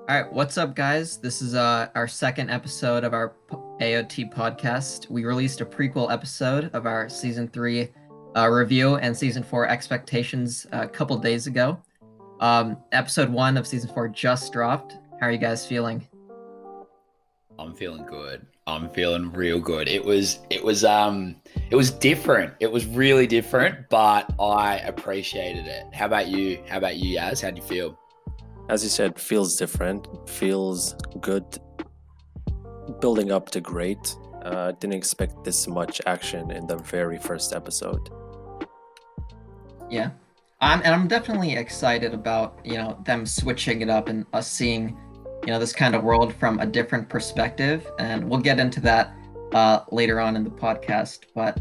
All right, what's up, guys? This is our second episode of our AOT podcast. We released a prequel episode of our season three review and season four expectations a couple days ago. Episode one of season four just dropped. How are you guys feeling? I'm feeling good. I'm feeling real good. It was different. It was really different, but I appreciated it. How about you? How about you, Yaz? How do you feel? As you said, feels different, feels good, building up to great. Didn't expect this much action in the very first episode. Yeah, I'm definitely excited about them switching it up and us seeing this kind of world from a different perspective, and we'll get into that later on in the podcast. But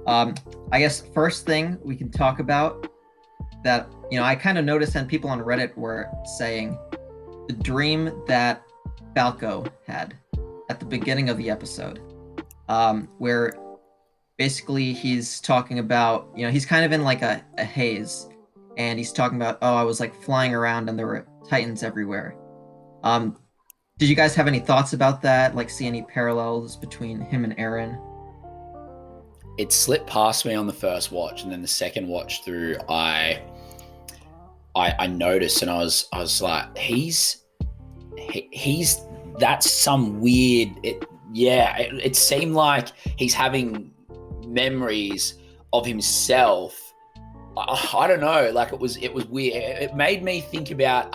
I guess first thing we can talk about that I kind of noticed, and people on Reddit were saying the dream that Falco had at the beginning of the episode, where basically he's talking about he's kind of in like a haze, and he's talking about, oh, I was like flying around and there were titans everywhere. Did you guys have any thoughts about that? Like, see any parallels between him and Eren? It slipped past me on the first watch, and then the second watch through, I noticed, and I was like, he's that's some weird. It seemed like he's having memories of himself. I don't know, like it was weird. It made me think about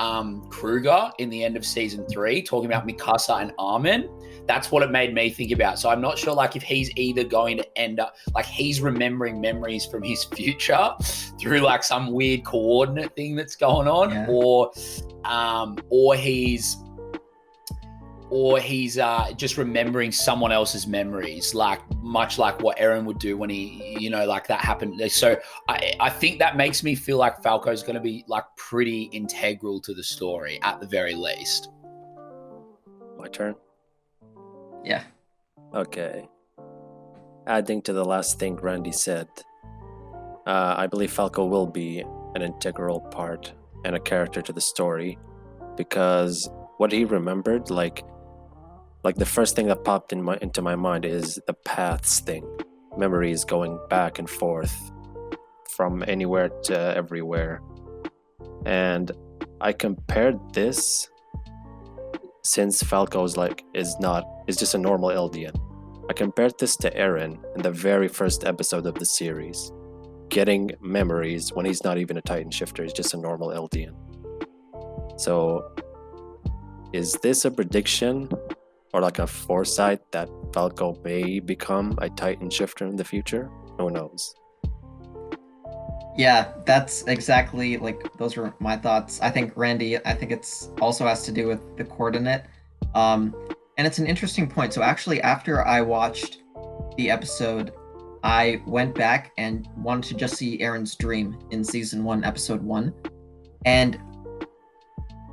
Kruger in the end of season 3, talking about Mikasa and Armin. That's what it made me think about. So I'm not sure, like, if he's either going to end up like he's remembering memories from his future through like some weird coordinate thing that's going on, Yeah. or he's just remembering someone else's memories, like much like what Eren would do when he, like that happened. So I think that makes me feel like Falco's going to be like pretty integral to the story at the very least. My turn? Yeah. Okay. Adding to the last thing Randy said, I believe Falco will be an integral part and a character to the story, because what he remembered, like the first thing that popped into my mind is the paths thing. Memories going back and forth from anywhere to everywhere. And I compared this, since Falco's is just a normal Eldian. I compared this to Eren in the very first episode of the series, getting memories when he's not even a Titan shifter, he's just a normal Eldian. So is this a prediction or like a foresight that Falco may become a Titan shifter in the future? Who knows? Yeah, that's exactly, like, those were my thoughts. I think it's also has to do with the coordinate. And it's an interesting point. So actually, after I watched the episode, I went back and wanted to just see Eren's dream in season 1, episode 1. And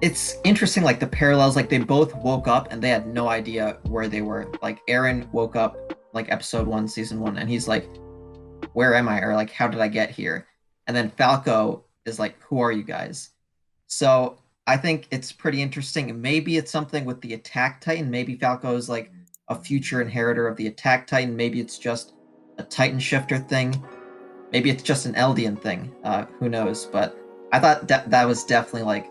it's interesting, like the parallels, like they both woke up and they had no idea where they were. Like Eren woke up like episode 1, season 1, and he's like, where am I? Or like, how did I get here? And then Falco is like, who are you guys? So I think it's pretty interesting. Maybe it's something with the Attack Titan. Maybe Falco is like a future inheritor of the Attack Titan. Maybe it's just a Titan shifter thing. Maybe it's just an Eldian thing. Who knows? But I thought that was definitely like,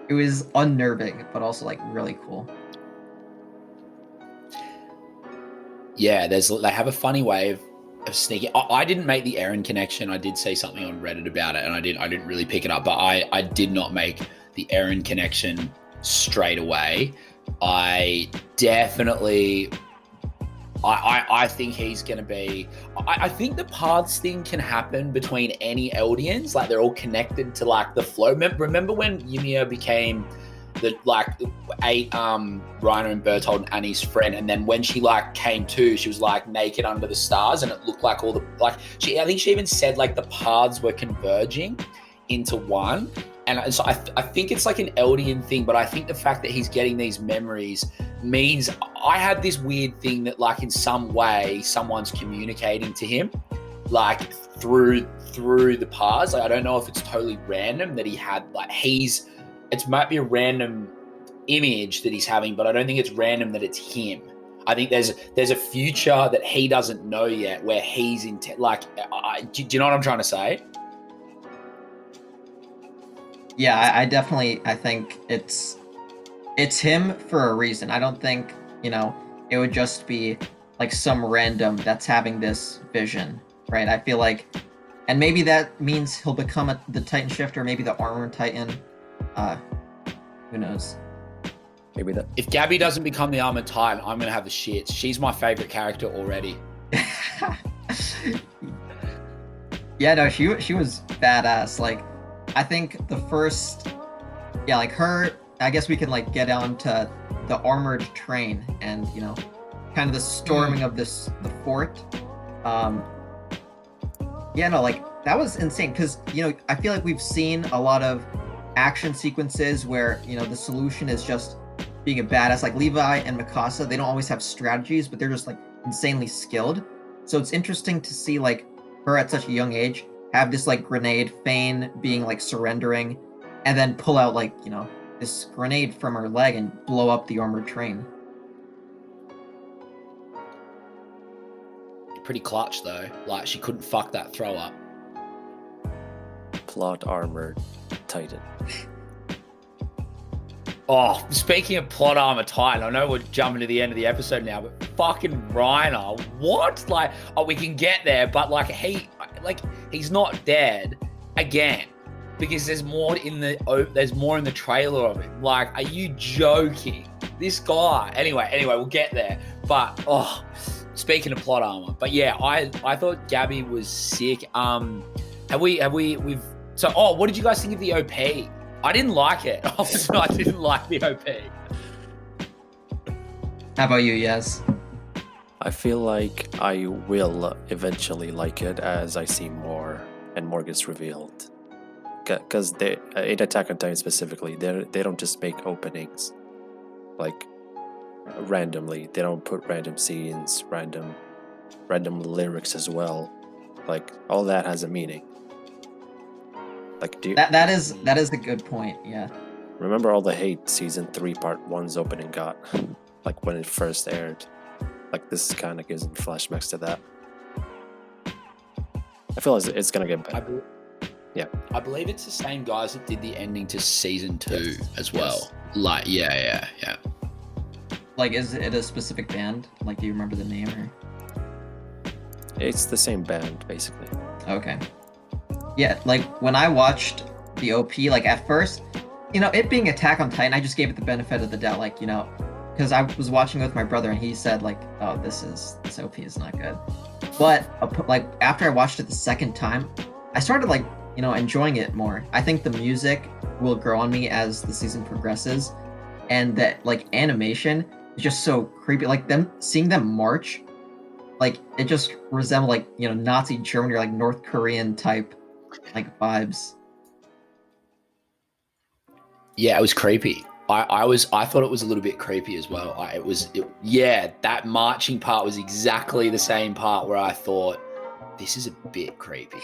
it was unnerving, but also like really cool. Yeah, they have a funny way of sneaking. I didn't make the Eren connection. I did say something on Reddit about it, and I didn't really pick it up, but I did not make the Eren connection straight away. I definitely I think he's going to be. I think the paths thing can happen between any Eldians. Like, they're all connected to like the flow. Remember when Ymir became the Reiner and Bertold and Annie's friend, and then when she like came to, she was like naked under the stars, and it looked like all the I think she even said like the paths were converging into one. And so I think it's like an Eldian thing, but I think the fact that he's getting these memories means I had this weird thing that like in some way someone's communicating to him, like through the paths. Like, I don't know if it's totally random that he had like it might be a random image that he's having, but I don't think it's random that it's him. I think there's a future that he doesn't know yet where he's in do you know what I'm trying to say? Yeah, I think it's him for a reason. I don't think, it would just be like some random that's having this vision, right? I feel like, and maybe that means he'll become the Titan Shifter, maybe the Armored Titan. Who knows? Maybe that. If Gabby doesn't become the Armored Titan, I'm gonna have the shits. She's my favorite character already. Yeah, no, she was badass. Like, I think the first, yeah, like her. I guess we can like get on to the armored train and kind of the storming of the fort. Yeah, no, like that was insane because I feel like we've seen a lot of action sequences where the solution is just being a badass. Like Levi and Mikasa, they don't always have strategies, but they're just like insanely skilled. So it's interesting to see like her at such a young age have this like grenade, feign being like surrendering, and then pull out like this grenade from her leg and blow up the armored train. Pretty clutch though. Like she couldn't fuck that throw up. Plot armored Titan. Oh, speaking of plot armor Titan, I know we're jumping to the end of the episode now, but fucking Reiner, what? Like, we can get there, but like he's not dead again because there's more in the trailer of him. Like, are you joking? This guy. Anyway, we'll get there. But speaking of plot armor, but yeah, I thought Gabby was sick. What did you guys think of the OP? I didn't like it. I didn't like the OP. How about you, Yes? I feel like I will eventually like it as I see more and more gets revealed. Because in Attack on Titan specifically, they don't just make openings like randomly. They don't put random scenes, random lyrics as well. Like all that has a meaning. Like that is a good point. Yeah. Remember all the hate season 3 part 1's opening got, like when it first aired. Like this kind of gives me flashbacks to that. I feel like it's gonna get better. Yeah. I believe it's the same guys that did the ending to season 2 as well. Yes. Like yeah. Like, is it a specific band? Like, do you remember the name or? It's the same band basically. Okay. Yeah, like when I watched the OP, like at first, it being Attack on Titan, I just gave it the benefit of the doubt, like, because I was watching with my brother and he said like, oh, this OP is not good. But like after I watched it the second time, I started like, enjoying it more. I think the music will grow on me as the season progresses, and that like animation is just so creepy. Like seeing them march, like it just resembled like Nazi Germany or like North Korean type like vibes. Yeah, it was creepy. I thought it was a little bit creepy as well. That marching part was exactly the same part where I thought this is a bit creepy.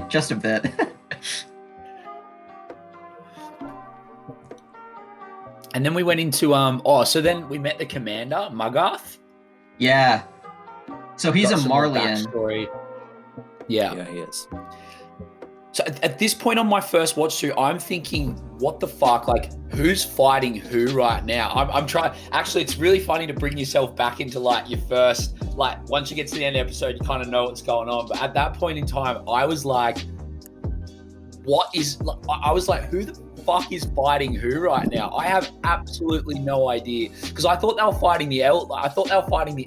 Just a bit. And then we went into so then we met the commander, Magath. Yeah. So he's Got a some more Marleyan. backstory. Yeah. Yeah, he is. So at this point on my first watch through, I'm thinking, what the fuck? Like, who's fighting who right now? I'm trying. Actually, it's really funny to bring yourself back into like your first, like once you get to the end of the episode, you kind of know what's going on. But at that point in time, I was like, I was like, who the fuck is fighting who right now? I have absolutely no idea, because I thought they were fighting the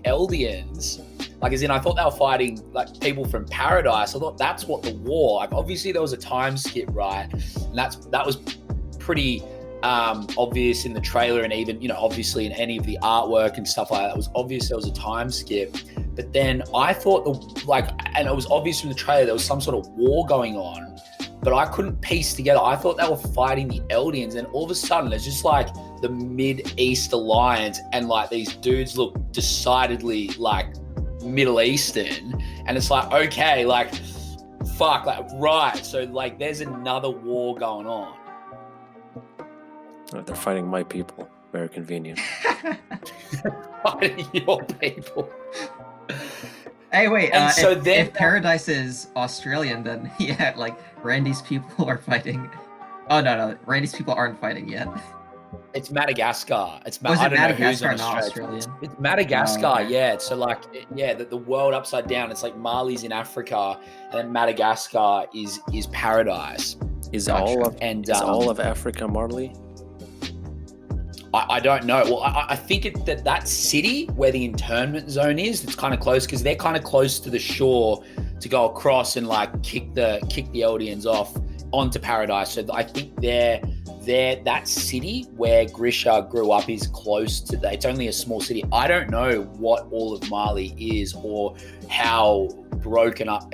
Eldians. Like, as in, I thought they were fighting like people from Paradise. I thought that's what the war. Like, obviously there was a time skip, right? And that was pretty obvious in the trailer, and even obviously in any of the artwork and stuff like that. It was obvious there was a time skip. But then I thought and it was obvious from the trailer there was some sort of war going on, but I couldn't piece together. I thought they were fighting the Eldians, and all of a sudden there's just like the Mid-East Alliance, and like these dudes look decidedly like Middle Eastern, and it's like, okay, like fuck, like right, so like there's another war going on. They're fighting my people. Very convenient. Fighting your people. Hey, wait. And so if, then- if Paradise is Australian, then yeah, like Randy's people are fighting. Oh no, Randy's people aren't fighting yet. It's Madagascar. It's Was I it don't know who's Madagascar, on not Australia. Australian? It's Madagascar, Oh, okay. yeah. So like, yeah, the world upside down. It's like Mali's in Africa, and then Madagascar is Paradise. Is Gotcha. all of Africa Marley? I don't know. Well, I think that city where the internment zone is, it's kind of close because they're kind of close to the shore to go across and like kick the Eldians off onto Paradise. So I think that city where Grisha grew up is close to that. It's only a small city. I don't know what all of Mali is or how broken up.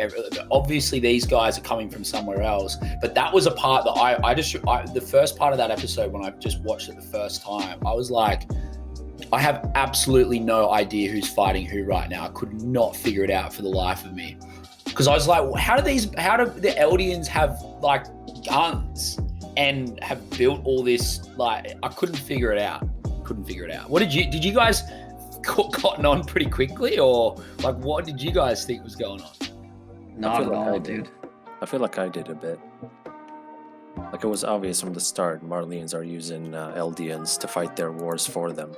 Obviously, these guys are coming from somewhere else. But that was a part that I the first part of that episode when I just watched it the first time, I was like, I have absolutely no idea who's fighting who right now. I could not figure it out for the life of me. Because I was like, how do the Eldians have like guns and have built all this? Like, I couldn't figure it out. What did you guys cotton on pretty quickly, or like what did you guys think was going on? Not at all, dude. I feel like I did a bit. Like it was obvious from the start, Marlians are using Eldians to fight their wars for them.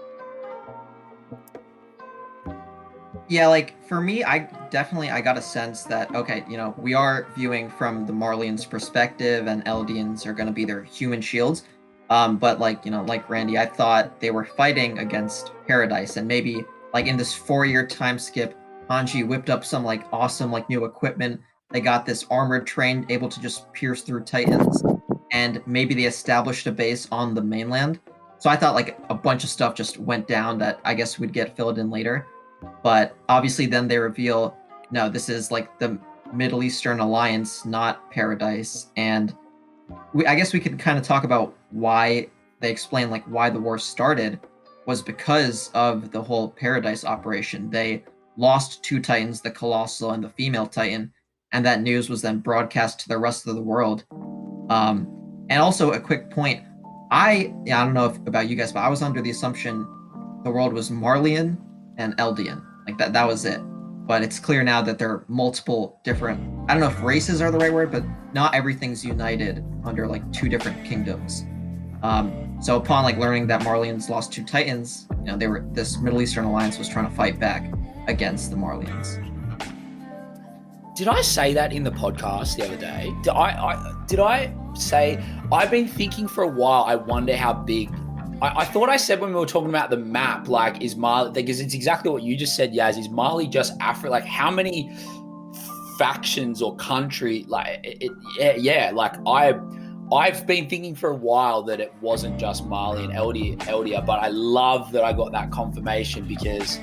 Yeah, like for me, I got a sense that, okay, we are viewing from the Marlians' perspective and Eldians are going to be their human shields. But like Randy, I thought they were fighting against Paradise, and maybe like in this 4-year time skip, Hanji whipped up some like awesome like new equipment. They got this armored train able to just pierce through Titans, and maybe they established a base on the mainland. So I thought like a bunch of stuff just went down that I guess would get filled in later. But obviously then they reveal, no, this is like the Middle Eastern Alliance, not Paradise. And I guess we could kind of talk about why they explain like why the war started was because of the whole Paradise operation. They lost 2 Titans, the Colossal and the female Titan, and that news was then broadcast to the rest of the world. And also a quick point, I don't know about you guys, but I was under the assumption the world was Marlian and Eldian. Like that was it. But it's clear now that there are multiple different, I don't know if races are the right word, but not everything's united under like 2 different kingdoms. So upon like learning that Marlians lost 2 Titans, this Middle Eastern Alliance was trying to fight back against the Marlians. Did I say that in the podcast the other day? Did I say I've been thinking for a while? I wonder how big. I thought I said when we were talking about the map, like, is Mali, because it's exactly what you just said, Yaz. Is Mali just Africa? Like, how many factions or country? Like, like I've been thinking for a while that it wasn't just Mali and Eldia, but I love that I got that confirmation because,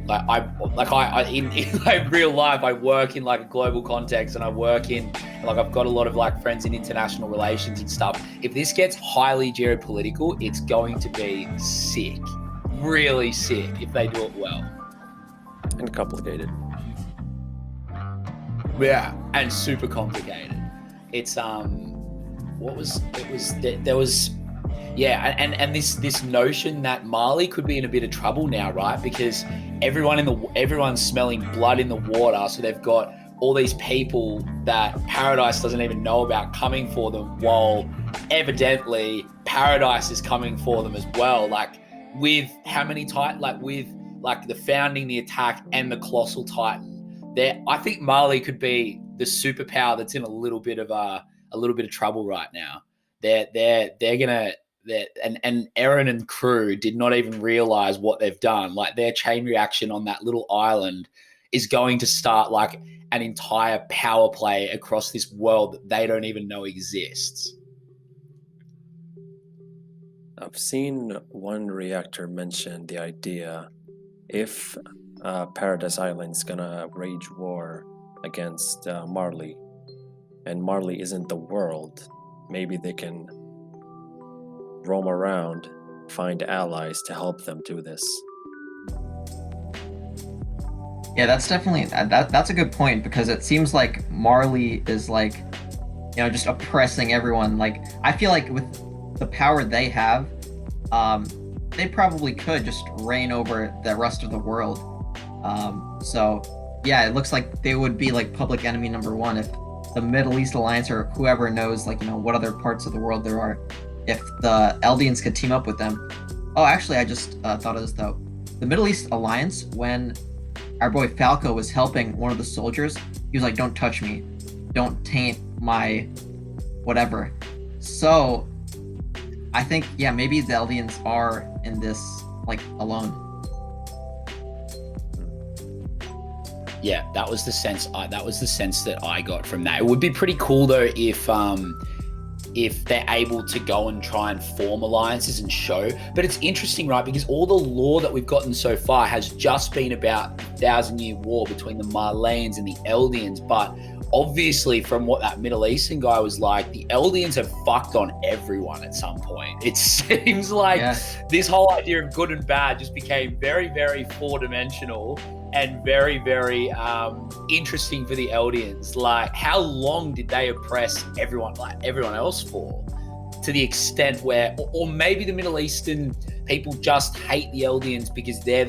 like, I in like real life, I work in like a global context, and I work in like I've got a lot of like friends in international relations and stuff. If this gets highly geopolitical, it's going to be sick, really sick if they do it well. And complicated. Yeah, and super complicated. It's and this notion that Mali could be in a bit of trouble now, right? Because everyone's smelling blood in the water, so they've got all these people that Paradise doesn't even know about coming for them, while evidently Paradise is coming for them as well. Like with how many with like the founding, the attack, and the Colossal Titan. I think Mali could be the superpower that's in a little bit of trouble right now. And Eren and crew did not even realize what they've done. Like their chain reaction on that little island is going to start like an entire power play across this world that they don't even know exists. I've seen one reactor mention the idea if Paradise Island's gonna wage war against Marley, and Marley isn't the world, maybe they can roam around, find allies to help them do this. Yeah, that's definitely that's a good point, because it seems like Marley is like, just oppressing everyone. Like I feel like with the power they have, they probably could just reign over the rest of the world. So yeah, it looks like they would be like public enemy number one if the Middle East Alliance or whoever knows, like, what other parts of the world there are, if the Eldians could team up with them. Oh, actually, I just thought of this though. The Middle East Alliance, when our boy Falco was helping one of the soldiers, he was like, "Don't touch me, don't taint my whatever." So I think, yeah, maybe the Eldians are in this like alone. Yeah, that was the sense. That I got from that. It would be pretty cool though if they're able to go and try and form alliances and show. But it's interesting, right? Because all the lore that we've gotten so far has just been about the 1,000-year war between the Marleyans and the Eldians. But obviously, from what that Middle Eastern guy was like, the Eldians have fucked on everyone at some point. It seems like this whole idea of good and bad just became very, very four-dimensional and very, very interesting for the Eldians. Like, how long did they oppress everyone else for? To the extent where, or maybe the Middle Eastern people just hate the Eldians because they're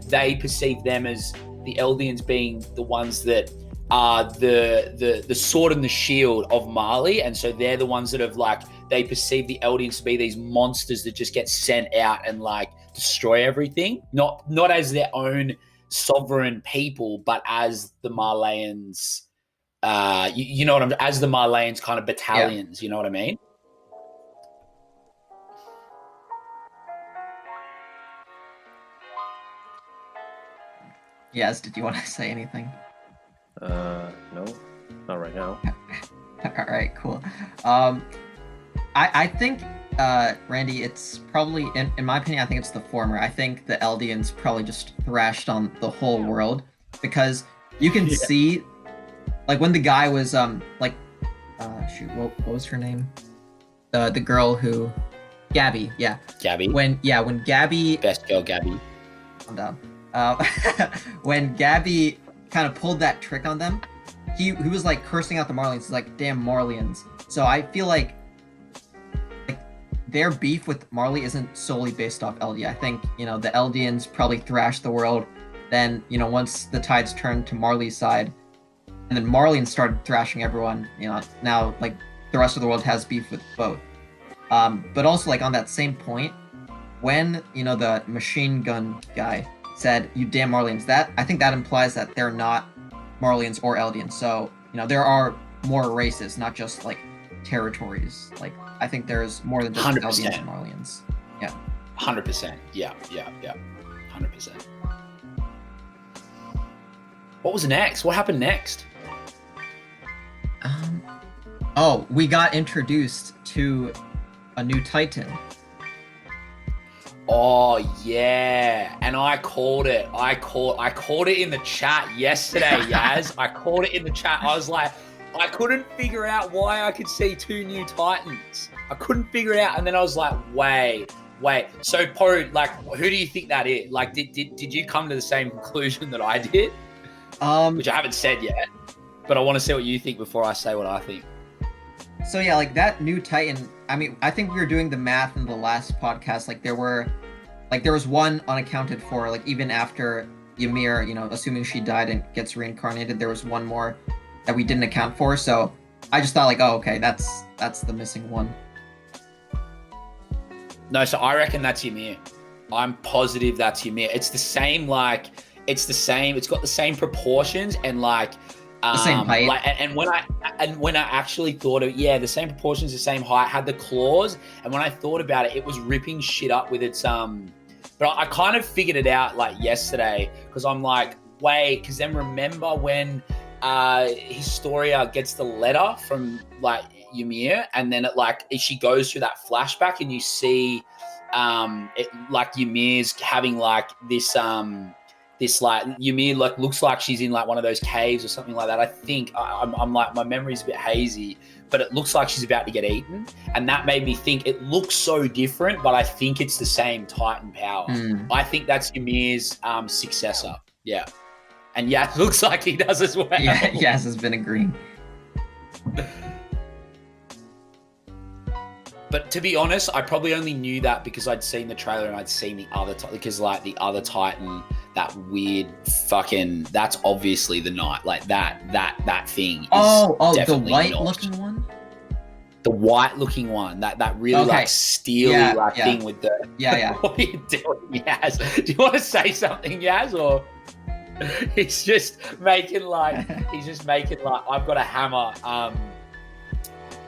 they perceive them as the Eldians being the ones that are the sword and the shield of Mali, and so they're the ones that have they perceive the Eldians to be these monsters that just get sent out and destroy everything, not as their own sovereign people, but as the Marleyans, you know what I'm, as the Marleyans kind of battalions, you know what I mean? Yes, did you want to say anything? No, not right now. All right, cool. I think, Randy, it's probably, in my opinion, I think it's the former. I think the Eldians probably just thrashed on the whole world, because you can see, when the guy was, what was her name? The girl who, Gabby, yeah. Gabby. When Gabby... Best girl, Gabby. Calm down. When Gabby kind of pulled that trick on them, he was cursing out the Marleyans. He's like, "Damn Marleyans." So I feel like their beef with Marley isn't solely based off Eldia. I think, the Eldians probably thrashed the world. Then, once the tides turned to Marley's side, and then Marleyans started thrashing everyone, now the rest of the world has beef with both. But also on that same point, when, the machine gun guy said, "You damn Marleyans," I think that implies that they're not Marleyans or Eldians. So, there are more races, not just territories. I think there's more than just 100%. Eldians and Marleyans. Yeah. 100%. Yeah. 100%. What was next? What happened next? We got introduced to a new Titan. Oh yeah, and I called it. I called it in the chat yesterday, Yaz. I called it in the chat. I was like, I couldn't figure out why I could see two new Titans. I couldn't figure it out, and then I was like, wait. So Poe, who do you think that is? Did you come to the same conclusion that I did? Which I haven't said yet, but I want to see what you think before I say what I think. So yeah, that new Titan, I mean, I think we were doing the math in the last podcast. There was one unaccounted for, even after Ymir, assuming she died and gets reincarnated, there was one more that we didn't account for. So I just thought oh, okay, that's the missing one. No, so I reckon that's Ymir. I'm positive that's Ymir. It's the same, it's got the same proportions and the same height. And when I actually thought of the same proportions, the same height, had the claws, and when I thought about it, it was ripping shit up with its but I kind of figured it out yesterday, because I'm wait, because then remember when Historia gets the letter from Ymir, and then she goes through that flashback and you see Ymir's having this Ymir looks like she's in one of those caves or something like that. I think I'm my memory's a bit hazy, but it looks like she's about to get eaten, and that made me think it looks so different, but I think it's the same Titan power. I think that's Ymir's successor. Yeah, and it looks like he does as well. Yeah, Yaz has been agreeing. But to be honest, I probably only knew that because I'd seen the trailer and I'd seen the other because like the other Titan, that weird fucking, that's obviously the Knight. Like that thing. Is the white looking one. The white looking one, that really like steely thing with the What are you doing, Yaz? Do you want to say something, Yaz, or he's just making like I've got a hammer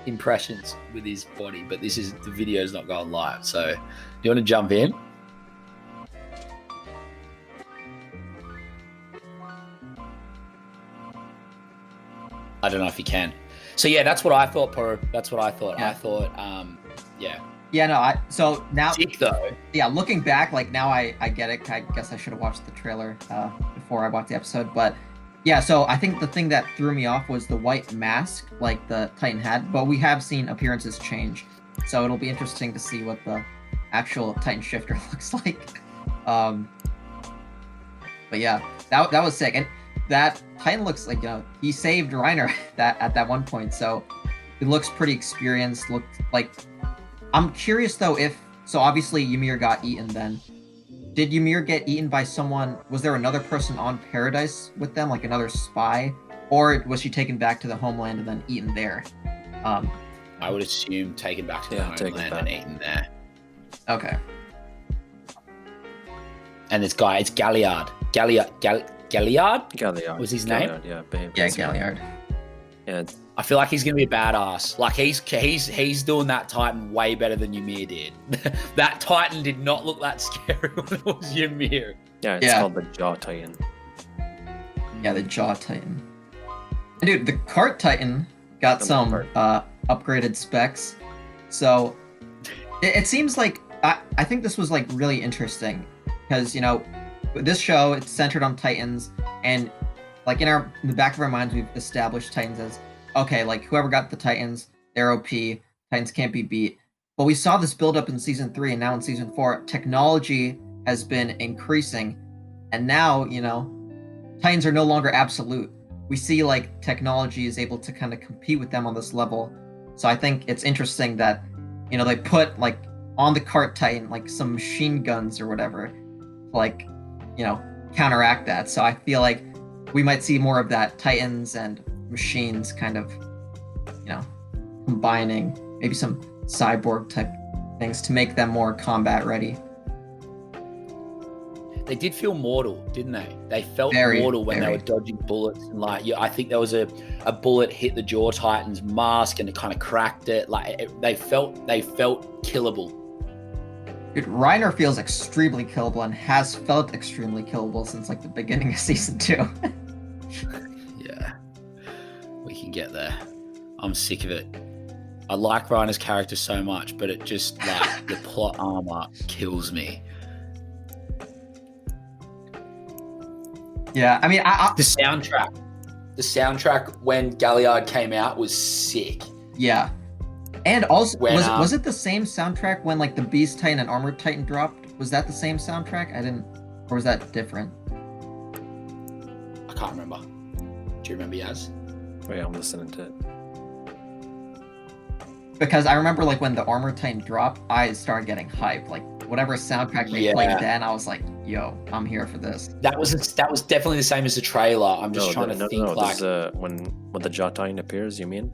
impressions with his body, but the video's not going live. So do you want to jump in? I don't know if you can. So yeah, that's what I thought, Poro. That's what I thought. Yeah. I thought, Yeah, no, so now, sick though. Yeah, looking back, like now I get it. I guess I should have watched the trailer before I watched the episode, but yeah, so I think the thing that threw me off was the white mask, like the Titan had, but we have seen appearances change, so it'll be interesting to see what the actual Titan shifter looks like. But yeah, that was sick, and that Titan looks like, he saved Reiner at that one point, so he looks pretty experienced. Looked like, I'm curious though so obviously Ymir got eaten then. Did Ymir get eaten by someone? Was there another person on Paradise with them, like another spy? Or was she taken back to the homeland and then eaten there? I would assume taken back to the homeland and eaten there. Okay. And this guy, it's Galliard. Galliard was his Galliard, name? Yeah, babe. Yeah, Galliard. Yeah. I feel like he's gonna be a badass. Like he's doing that Titan way better than Ymir did. That Titan did not look that scary when it was Ymir. Yeah, it's called the Jaw Titan. Yeah, the Jaw Titan. And dude, the Cart Titan got some upgraded specs. So it seems like I think this was like really interesting because this show, it's centered on Titans, and like in the back of our minds, we've established Titans as, okay, like whoever got the Titans, they're OP, Titans can't be beat. But we saw this build up in season 3, and now in season 4, technology has been increasing, and now, Titans are no longer absolute. We see like technology is able to kind of compete with them on this level. So I think it's interesting that, they put like on the Cart Titan like some machine guns or whatever, like, counteract that. So I feel like we might see more of that, Titans and machines kind of, combining, maybe some cyborg type things to make them more combat ready. They did feel mortal, didn't they? They felt mortal when they were dodging bullets, and like, I think there was a bullet hit the Jaw Titan's mask and it kind of cracked it. Like they felt killable. Dude, Reiner feels extremely killable and has felt extremely killable since like the beginning of season 2. Yeah, we can get there. I'm sick of it. I like Reiner's character so much, but it just like the plot armor kills me. Yeah, I mean, the soundtrack when Galliard came out was sick. Yeah, and also was it the same soundtrack when like the Beast Titan and Armored Titan dropped? Was that the same soundtrack? Or was that different? I can't remember. Do you remember, Yaz? Wait, I'm listening to it. Because I remember like when the Armored Titan dropped, I started getting hyped. Like whatever soundtrack they played then, I was like, "Yo, I'm here for this." That was definitely the same as the trailer. I'm just trying to think like when the Jaw Titan appears, you mean?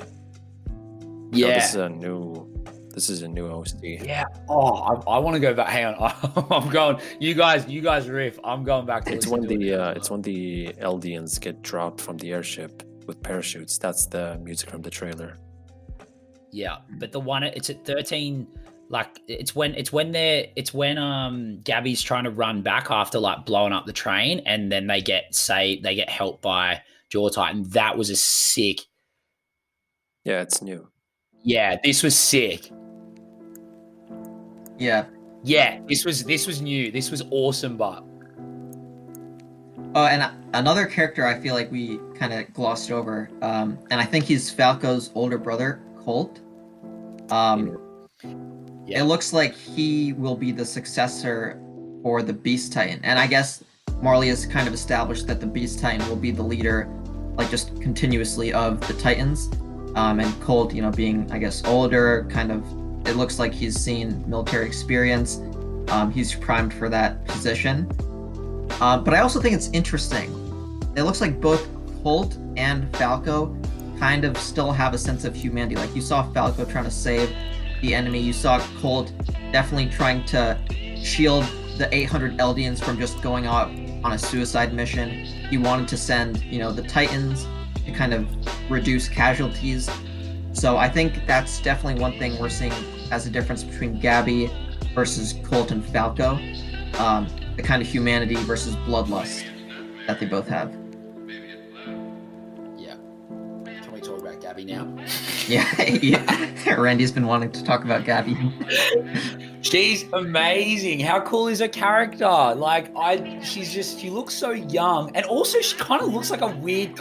Yeah. No, this is a new OST. Yeah. Oh, I want to go back. Hang on. I'm going. You guys riff. I'm going back to. It's when the Eldians get dropped from the airship with parachutes. That's the music from the trailer. Yeah, but the one it's at 13. Like it's when Gabby's trying to run back after like blowing up the train, and then they get helped by Jaw Titan. That was a sick. Yeah, it's new. Yeah, this was sick. Yeah. Yeah, this was new. This was awesome, but. Oh, and another character I feel like we kind of glossed over, and I think he's Falco's older brother, Colt. It looks like he will be the successor for the Beast Titan, and I guess Marley has kind of established that the Beast Titan will be the leader, like just continuously of the Titans, and Colt, being I guess older, kind of it looks like he's seen military experience. He's primed for that position. But I also think it's interesting. It looks like both Colt and Falco kind of still have a sense of humanity. Like you saw Falco trying to save the enemy. You saw Colt definitely trying to shield the 800 Eldians from just going out on a suicide mission. He wanted to send, the Titans to kind of reduce casualties. So I think that's definitely one thing we're seeing as a difference between Gabby versus Colt and Falco. The kind of humanity versus bloodlust that they both have. Yeah. Can we talk about Gabby now? Yeah. Randy's been wanting to talk about Gabby. She's amazing. How cool is her character? Like, she looks so young, and also she kind of looks like a weird,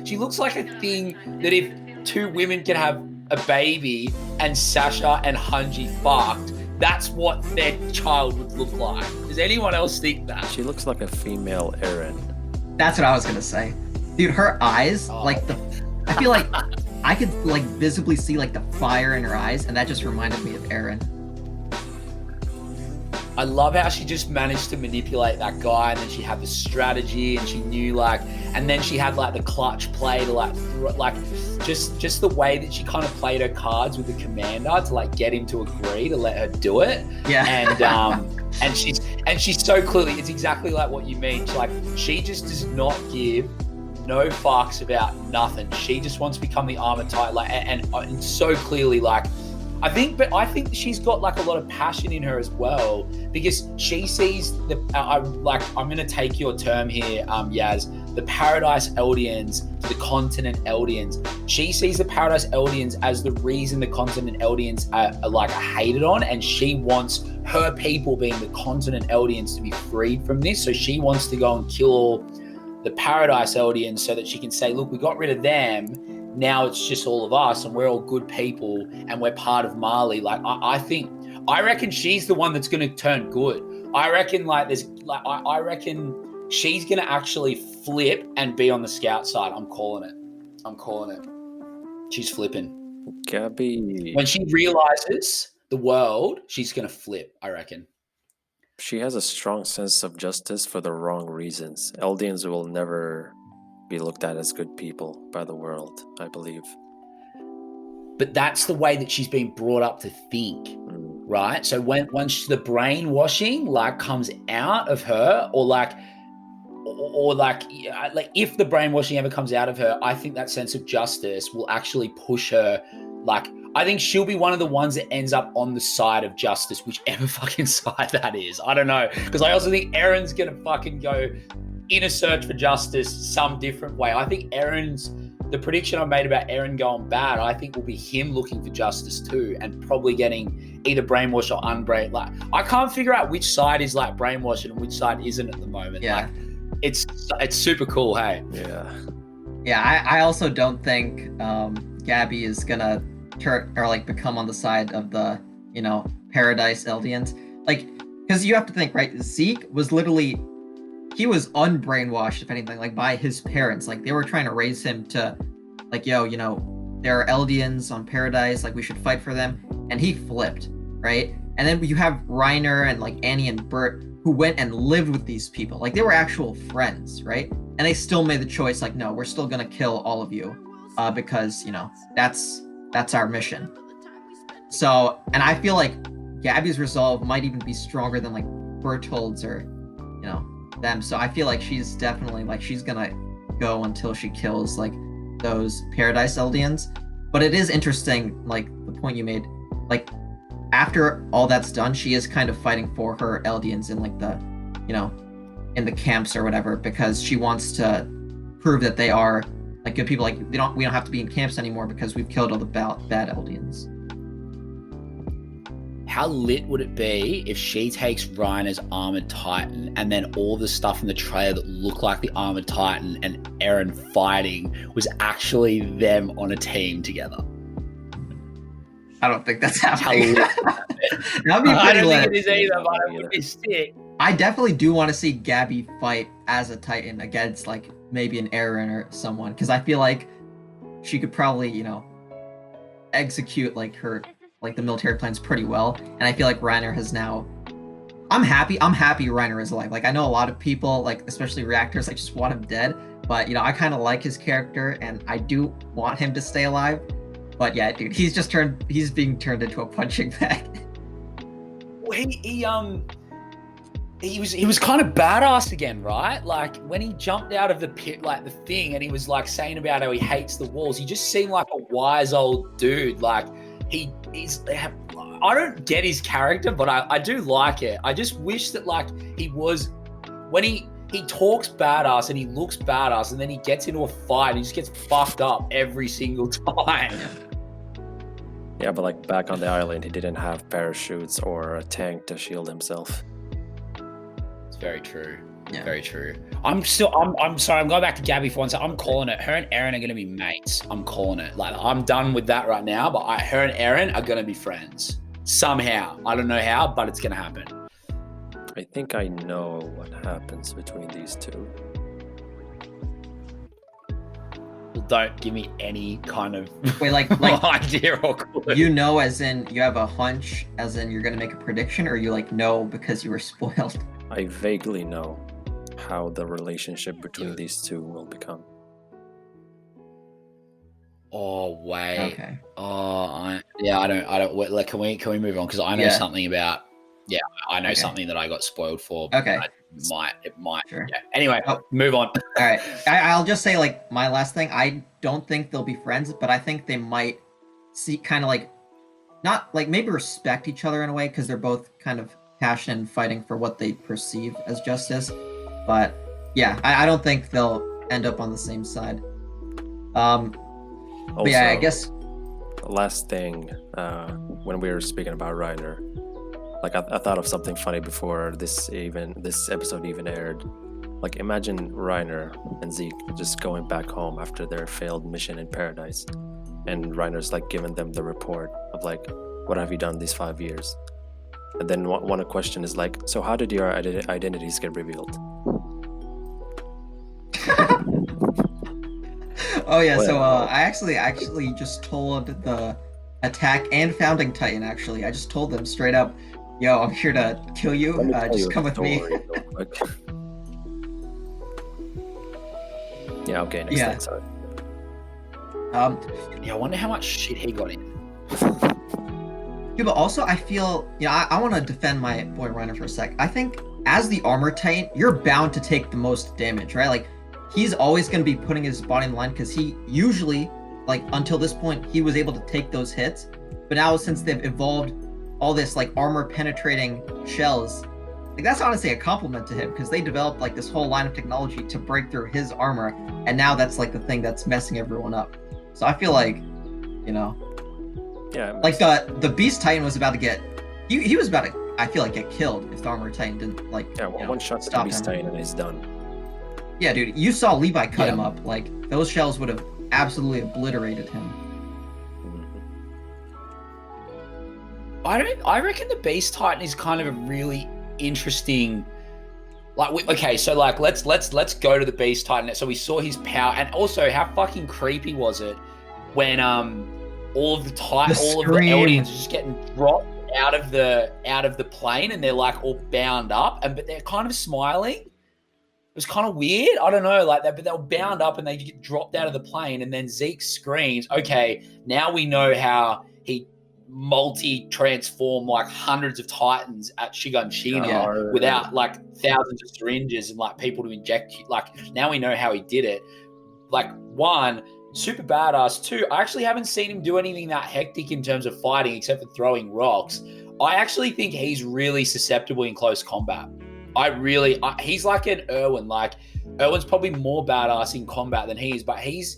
she looks like a thing that if two women can have a baby and Sasha and Hanji fucked, that's what their child would look like. Does anyone else think that? She looks like a female Eren. That's what I was gonna say, dude. Her eyes, I feel like I could visibly see the fire in her eyes, and that just reminded me of Eren. I love how she just managed to manipulate that guy, and then she had the strategy, and she knew and then she had the clutch play to just the way that she kind of played her cards with the commander to get him to agree to let her do it. Yeah. And she's so clearly, it's exactly like what you mean. She just does not give no fucks about nothing. She just wants to become the armor type, and so clearly I think she's got a lot of passion in her as well, because she sees I'm going to take your term here, Yaz, the Paradise Eldians to the Continent Eldians. She sees the Paradise Eldians as the reason the Continent Eldians are hated on, and she wants her people, being the Continent Eldians, to be freed from this. So she wants to go and kill all the Paradise Eldians so that she can say, look, we got rid of them. Now it's just all of us, and we're all good people, and we're part of Mali. I reckon she's the one that's going to turn good. I reckon I reckon she's going to actually flip and be on the scout side. I'm calling it. She's flipping. Gabby, when she realizes the world, she's going to flip, I reckon. She has a strong sense of justice for the wrong reasons. Eldians will never be looked at as good people by the world, I believe. But that's the way that she's been brought up to think, right? So once the brainwashing comes out of her, or if the brainwashing ever comes out of her, I think that sense of justice will actually push her. I think she'll be one of the ones that ends up on the side of justice, whichever fucking side that is. I don't know, because I also think Eren's gonna fucking go in a search for justice some different way. I think the prediction I made about Eren going bad, I think will be him looking for justice too, and probably getting either brainwashed or unbrainwashed. I can't figure out which side is brainwashed and which side isn't at the moment. Yeah. It's super cool, hey? Yeah, I also don't think Gabby is gonna turn or become on the side of the, Paradise Eldians. Because you have to think, right? Zeke was literally, he was unbrainwashed, if anything, by his parents. They were trying to raise him to, yo, there are Eldians on Paradise, we should fight for them. And he flipped, right? And then you have Reiner and Annie and Bert, who went and lived with these people. They were actual friends, right? And they still made the choice, no, we're still gonna kill all of you, because, that's our mission. So, and I feel Gabby's resolve might even be stronger than Bertold's or, them. So I feel she's definitely she's gonna go until she kills those Paradise Eldians. But it is interesting, the point you made, after all that's done, she is kind of fighting for her Eldians in the, in the camps or whatever, because she wants to prove that they are good people. We don't have to be in camps anymore because we've killed all the bad Eldians. How lit would it be if she takes Reiner's Armored Titan, and then all the stuff in the trailer that looked like the Armored Titan and Eren fighting was actually them on a team together? I don't think that's happening. That'd be pretty I don't lit. think it is either, but it would be sick. I definitely do want to see Gabby fight as a Titan against maybe an Eren or someone, because I feel she could probably, execute her like the military plans pretty well, and I feel like Reiner has now. I'm happy Reiner is alive. Like I know a lot of people, like especially reactors, like just want him dead. But I kind of like his character, and I do want him to stay alive. But yeah, dude, he's being turned into a punching bag. He was kind of badass again, right? Like when he jumped out of the pit, like the thing, and he was like saying about how he hates the walls. He just seemed like a wise old dude. Like he's. I don't get his character, but I do like it. I just wish that like he was when he talks badass and he looks badass, and then he gets into a fight and he just gets fucked up every single time. Yeah, but like back on the island, he didn't have parachutes or a tank to shield himself. Very true. Yeah. Very true. I'm sorry, I'm going back to Gabby for one second. I'm calling it. Her and Eren are going to be mates. I'm calling it. Like, I'm done with that right now, but her and Eren are going to be friends. Somehow. I don't know how, but it's going to happen. I think I know what happens between these two. Well, don't give me any kind of like idea or clue. As in you have a hunch, as in you're going to make a prediction, or you know because you were spoiled? I vaguely know how the relationship between these two will become. Oh wait. Okay. Oh, I don't. Like, can we move on? Because I know something about. Yeah, I know something that I got spoiled for. Okay. It might. Sure. Yeah. Anyway, move on. All right. I'll just say like my last thing. I don't think they'll be friends, but I think they might see kind of like, not like maybe respect each other in a way because they're both kind of passionate and fighting for what they perceive as justice. But yeah, I don't think they'll end up on the same side. Also, but yeah, I guess. Last thing, when we were speaking about Reiner, like I thought of something funny before this episode even aired. Like imagine Reiner and Zeke just going back home after their failed mission in Paradise, and Reiner's like giving them the report of like, what have you done these 5 years? And then one question is like, so how did your identities get revealed? Oh yeah, well, so I actually just told the Attack and Founding Titan, actually. I just told them straight up, yo, I'm here to kill you, just come with me. Yeah, okay, next thing, sorry. Yeah, I wonder how much shit he got in. Yeah, but also I feel, I want to defend my boy Reiner for a sec. I think as the Armor Titan, you're bound to take the most damage, right? Like, he's always going to be putting his body in line because he usually, like, until this point, he was able to take those hits. But now since they've evolved all this, like, armor-penetrating shells, like, that's honestly a compliment to him because they developed, like, this whole line of technology to break through his armor, and now that's, like, the thing that's messing everyone up. So I feel like, yeah, like the Beast Titan was about to get, he was about to, I feel like, get killed if the Armor Titan didn't, like, one shot to the Beast Titan and he's done. Yeah, dude, you saw Levi cut him up. Like, those shells would have absolutely obliterated him. I reckon the Beast Titan is kind of a really interesting. Like, okay, so like let's go to the Beast Titan. So we saw his power, and also how fucking creepy was it when all of the Eldians are just getting dropped out of the plane, and they're like all bound up, but they're kind of smiling. It was kind of weird. I don't know, like that, but they were bound up and they get dropped out of the plane, and then Zeke screams, okay, now we know how he multi-transformed like hundreds of Titans at Shiganshina without like thousands of syringes and like people to inject you. Like, now we know how he did it. Like, one, super badass. Two, I actually haven't seen him do anything that hectic in terms of fighting except for throwing rocks. I actually think he's really susceptible in close combat. He's like an Erwin. Like, Erwin's probably more badass in combat than he is, but he's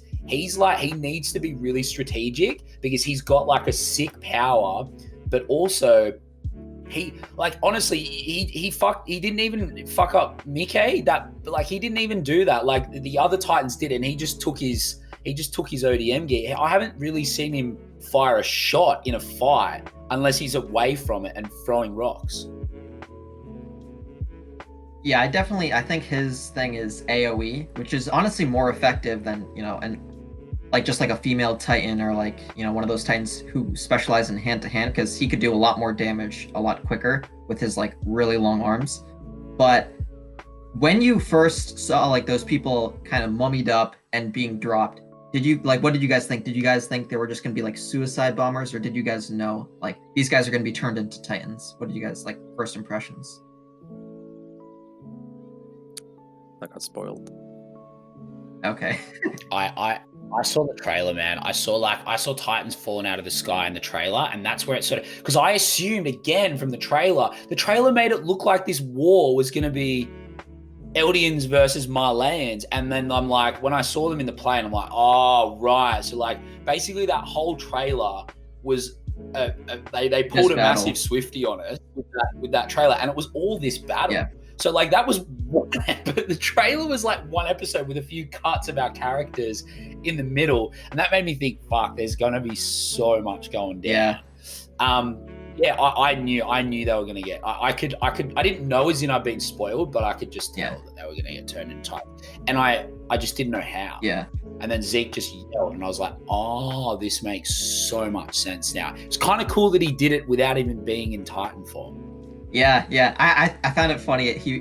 like, he needs to be really strategic because he's got like a sick power, but also he, like, honestly, he didn't even fuck up Mickey. That, like, he didn't even do that. Like, the other Titans did it, and he just took his ODM gear. I haven't really seen him fire a shot in a fight unless he's away from it and throwing rocks. Yeah, I think his thing is AoE, which is honestly more effective than, and like just like a female Titan, or like, you know, one of those Titans who specialize in hand to hand, because he could do a lot more damage a lot quicker with his like really long arms. But when you first saw like those people kind of mummied up and being dropped, did you like, what did you guys think? Did you guys think they were just gonna be like suicide bombers, or did you guys know like these guys are gonna be turned into Titans? What did you guys like first impressions? I got spoiled. Okay. I saw the trailer, man. I saw Titans falling out of the sky in the trailer, and that's where it sort of, because I assumed again from the trailer made it look like this war was going to be Eldians versus Marleyans, and then I'm like, when I saw them in the plane, I'm like, oh right, so like basically that whole trailer was they pulled a massive Swiftie on us with that trailer, and it was all this battle. Yeah. So like that was one, but the trailer was like one episode with a few cuts of our characters in the middle, and that made me think, fuck, there's gonna be so much going down. Yeah. I knew they were gonna get. I didn't know as in I'd been spoiled, but I could just tell that they were gonna get turned into Titan, and I just didn't know how. Yeah. And then Zeke just yelled, and I was like, oh, this makes so much sense now. It's kind of cool that he did it without even being in Titan form. Yeah. I found it funny. He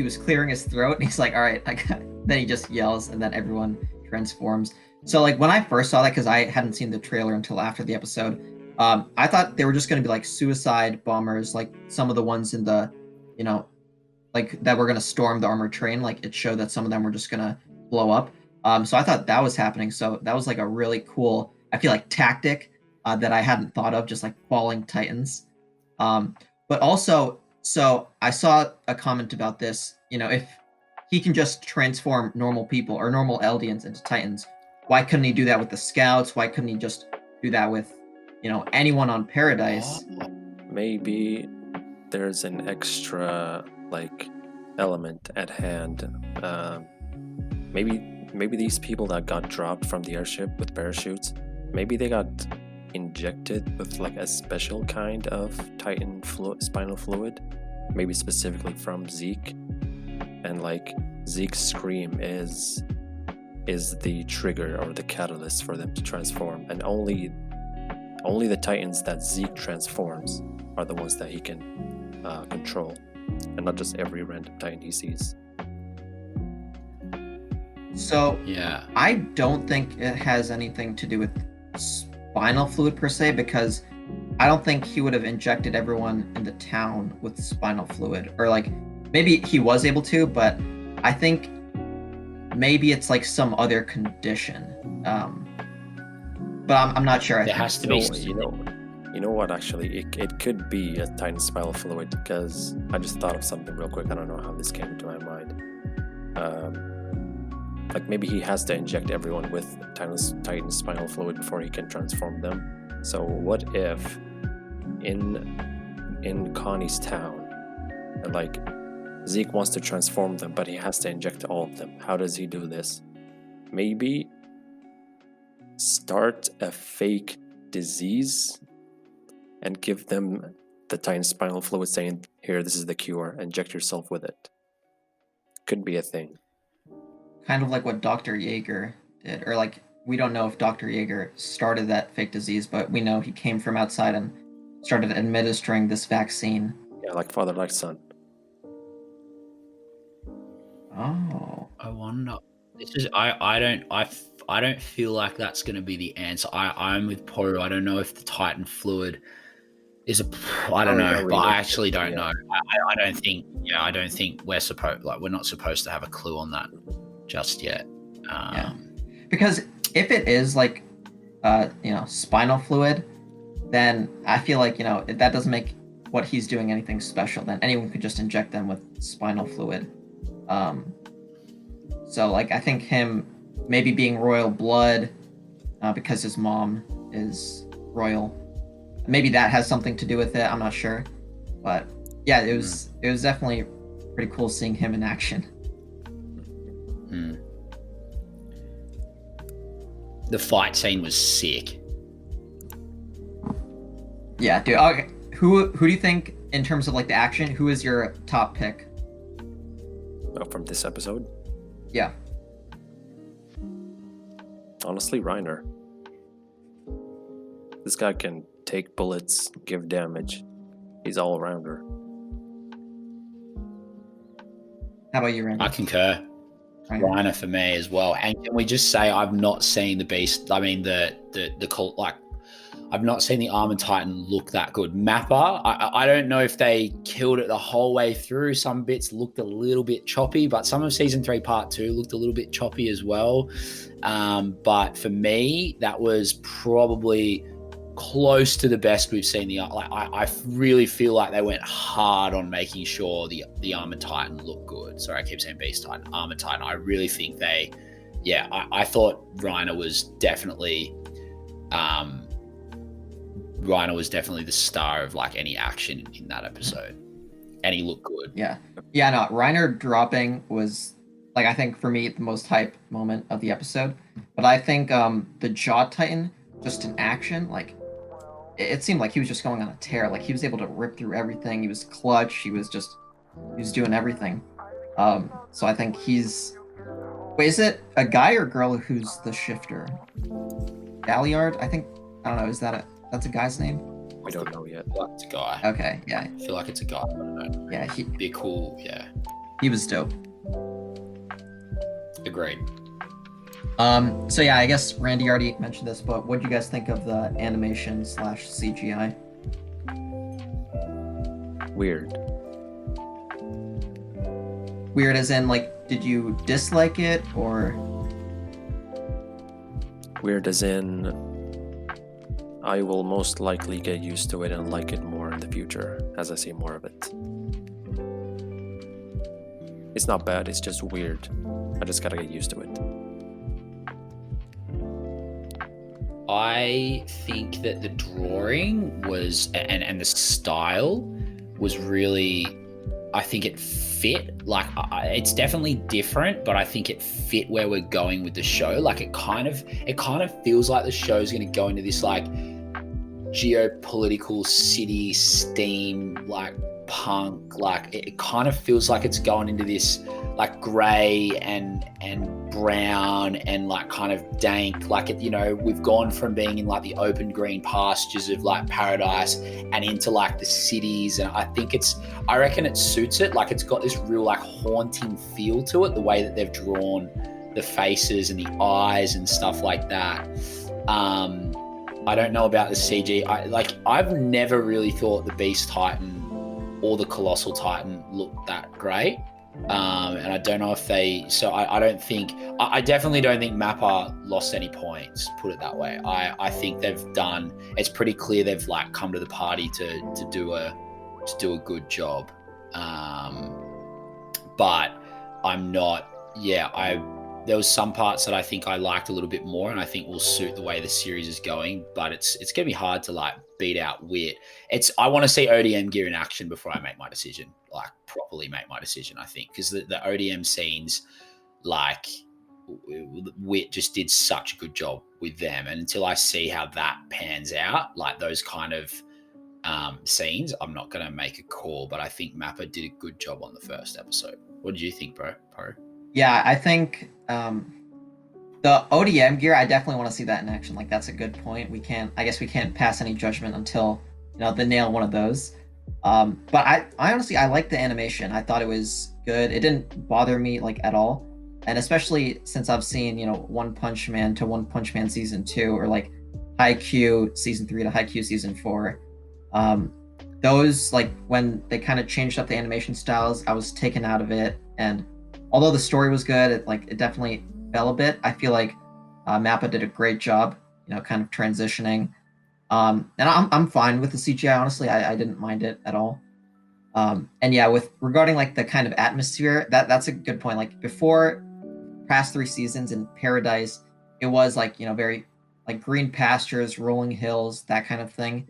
was clearing his throat, and he's like, all right, I got it. Then he just yells, and then everyone transforms. So like when I first saw that, because I hadn't seen the trailer until after the episode, I thought they were just going to be like suicide bombers, like some of the ones in the, you know, like that were going to storm the armored train. Like it showed that some of them were just going to blow up. So I thought that was happening. So that was like a really cool, I feel like, tactic that I hadn't thought of, just like falling Titans. But also, so I saw a comment about this, you know, if he can just transform normal people or normal Eldians into Titans, why couldn't he do that with the scouts? Why couldn't he just do that with, you know, anyone on Paradise? Maybe there's an extra like element at hand. Maybe these people that got dropped from the airship with parachutes, maybe they got injected with like a special kind of Titan spinal fluid, maybe specifically from Zeke, and like Zeke's scream is the trigger or the catalyst for them to transform, and only the Titans that Zeke transforms are the ones that he can control, and not just every random Titan he sees. So yeah, I don't think it has anything to do with spinal fluid per se, because I don't think he would have injected everyone in the town with spinal fluid, or like maybe he was able to, but I think maybe it's like some other condition. But I'm not sure. There has to be. You know what? Actually, it could be a Titan spinal fluid, because I just thought of something real quick. I don't know how this came into my mind. Like maybe he has to inject everyone with Titan spinal fluid before he can transform them. So what if in Connie's town, like Zeke wants to transform them, but he has to inject all of them? How does he do this? Maybe start a fake disease and give them the Titan spinal fluid, saying, here, this is the cure, inject yourself with it. Could be a thing. Kind of like what Dr. Jaeger did, or like, we don't know if Dr. Jaeger started that fake disease, but we know he came from outside and started administering this vaccine. Yeah, like father, like son. Oh, I wonder. This is I don't feel like that's going to be the answer. I'm with Poru. I don't know if the Titan fluid is a. I don't know, but I actually don't know. I don't think. Yeah, I don't think we're not supposed to have a clue on that just yet. Because if it is like, spinal fluid, then I feel like, that doesn't make what he's doing anything special. Then anyone could just inject them with spinal fluid. So like, I think him maybe being royal blood, because his mom is royal, maybe that has something to do with it. I'm not sure, but yeah, it was definitely pretty cool seeing him in action. The fight scene was sick. Yeah, dude. Okay, who do you think, in terms of like the action, who is your top pick? Oh, from this episode? Yeah. Honestly, Reiner. This guy can take bullets, give damage. He's all rounder. How about you, Randy? I concur. Reiner for me as well. And can we just say I've not seen the Beast? I mean I've not seen the Armored Titan look that good. Mappa, I don't know if they killed it the whole way through. Some bits looked a little bit choppy, but some of season 3 part 2 looked a little bit choppy as well. But for me, that was probably close to the best we've seen. I really feel like they went hard on making sure the Armored Titan looked good. Sorry, I keep saying Beast Titan, Armored Titan. I really think I thought Reiner was definitely the star of like any action in that episode, and he looked good. No, Reiner dropping was like, I think for me the most hype moment of the episode. But I think the Jaw Titan just in action, like it seemed like he was just going on a tear. Like he was able to rip through everything. He was clutch. He was doing everything. So I think wait, is it a guy or girl who's the shifter? Galliard? I don't know. That's a guy's name? We don't know yet. I feel like it's a guy. Okay, yeah. I feel like it's a guy. I don't know. Yeah, be cool. Yeah. He was dope. Agreed. So yeah, I guess Randy already mentioned this, but what do you guys think of the animation / CGI? Weird. Weird as in, like, did you dislike it, or? Weird as in, I will most likely get used to it and like it more in the future as I see more of it. It's not bad, it's just weird. I just gotta get used to it. I think that the drawing was and the style was really, I think it fit. Like it's definitely different, but I think it fit where we're going with the show. Like it kind of feels like the show's going to go into this like geopolitical city steam, like punk. Like it kind of feels like it's going into this like gray and brown and like kind of dank. Like it, we've gone from being in like the open green pastures of like paradise and into like the cities, and I reckon it suits it. Like it's got this real like haunting feel to it, the way that they've drawn the faces and the eyes and stuff like that. I don't know about the CG. I've never really thought the Beast Titan or the Colossal Titan looked that great. And I don't know if I definitely don't think Mappa lost any points, put it that way. I think it's pretty clear they've like come to the party to do a good job. But I'm not, there was some parts that I think I liked a little bit more and I think will suit the way the series is going, but it's going to be hard to like beat out Wit. I want to see ODM gear in action before I make my decision, like properly make my decision, I think, because the ODM scenes, like Wit just did such a good job with them. And until I see how that pans out, like those kind of scenes, I'm not going to make a call, but I think Mappa did a good job on the first episode. What did you think, bro? Yeah, I think the ODM gear, I definitely want to see that in action. Like that's a good point. I guess we can't pass any judgment until they nail one of those. But I honestly, I like the animation. I thought it was good. It didn't bother me like at all. And especially since I've seen, One Punch Man to One Punch Man season 2, or like Haikyuu season 3 to Haikyuu season 4. Those, like when they kind of changed up the animation styles, I was taken out of it. And although the story was good, it definitely fell a bit. I feel like Mappa did a great job, kind of transitioning. And I'm fine with the CGI, honestly. I didn't mind it at all. And yeah, regarding like the kind of atmosphere, that's a good point. Like before past 3 seasons in Paradise, it was like, very like green pastures, rolling hills, that kind of thing.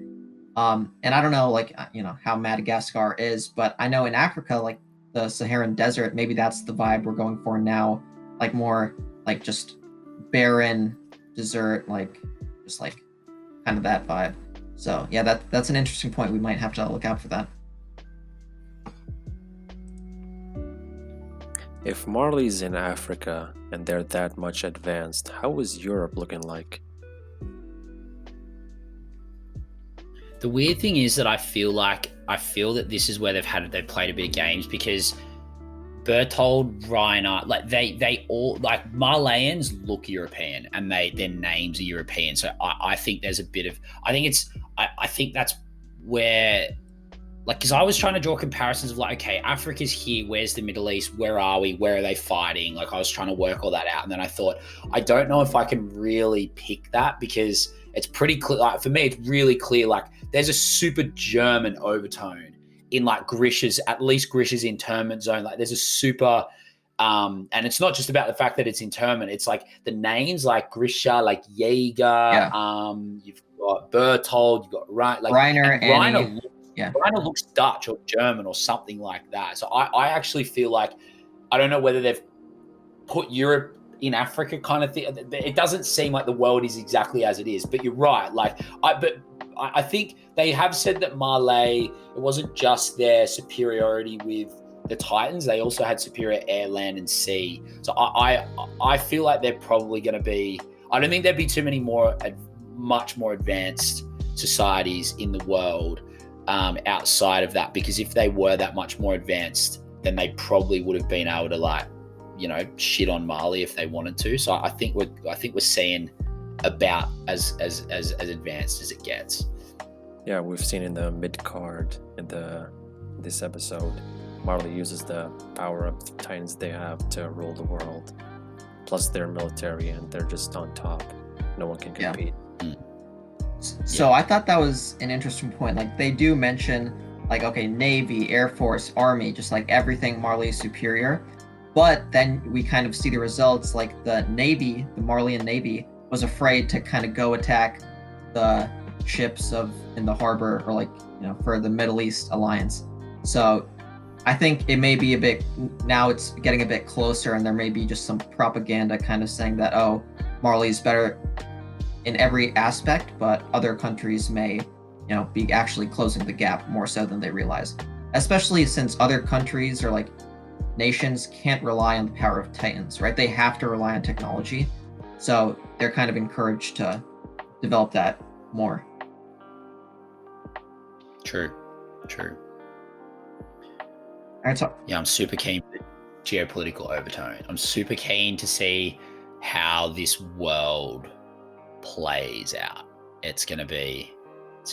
And I don't know, like, how Madagascar is, but I know in Africa, like the Saharan desert, maybe that's the vibe we're going for now. Like more like just barren desert, like just like kind of that vibe. So yeah, that's an interesting point. We might have to look out for that. If Marley's in Africa and they're that much advanced, how is Europe looking like? The weird thing is that I feel that this is where they've played a bit of games, because Bertold, Reiner, like they all, like, Marleyans look European and their names are European. So I think there's a bit of, I think that's where, like, because I was trying to draw comparisons of, like, okay, Africa's here, where's the Middle East, where are we, where are they fighting? Like, I was trying to work all that out, and then I thought, I don't know if I can really pick that, because it's pretty clear, like, for me, it's really clear, like, there's a super German overtone in, like, at least Grisha's internment zone. Like, there's a super, and it's not just about the fact that it's internment, it's like the names, like Grisha, like Jaeger, you've got Bertold, you've got Reiner, and Reiner Annie. Yeah. Reiner looks Dutch or German or something like that. So I actually feel like, I don't know whether they've put Europe in Africa kind of thing. It doesn't seem like the world is exactly as it is, but you're right. Like, I think they have said that Marley, it wasn't just their superiority with the Titans, they also had superior air, land, and sea. So I feel like they're probably going to be, I don't think there'd be too many much more advanced societies in the world outside of that, because if they were that much more advanced, then they probably would have been able to, like, you know, shit on Mali if they wanted to. So I think we're seeing about as advanced as it gets. Yeah, we've seen in the mid card in this episode, Marley uses the power of the Titans they have to rule the world. Plus their military, and they're just on top. No one can compete. Yeah. So I thought that was an interesting point. Like, they do mention, like, okay, Navy, Air Force, Army, just like everything Marley is superior. But then we kind of see the results, like the Navy, the Marleyan Navy, was afraid to kind of go attack the ships in the harbor, or, like, you know, for the Middle East alliance. So I think it may be a bit, now it's getting a bit closer, and there may be just some propaganda kind of saying that, oh, Marley's better in every aspect, but other countries may, you know, be actually closing the gap more so than they realize. Especially since other countries, or like nations, can't rely on the power of Titans, right? They have to rely on technology. So they're kind of encouraged to develop that more. True. All right, so yeah, I'm super keen for the geopolitical overtone. I'm super keen to see how this world plays out. It's gonna be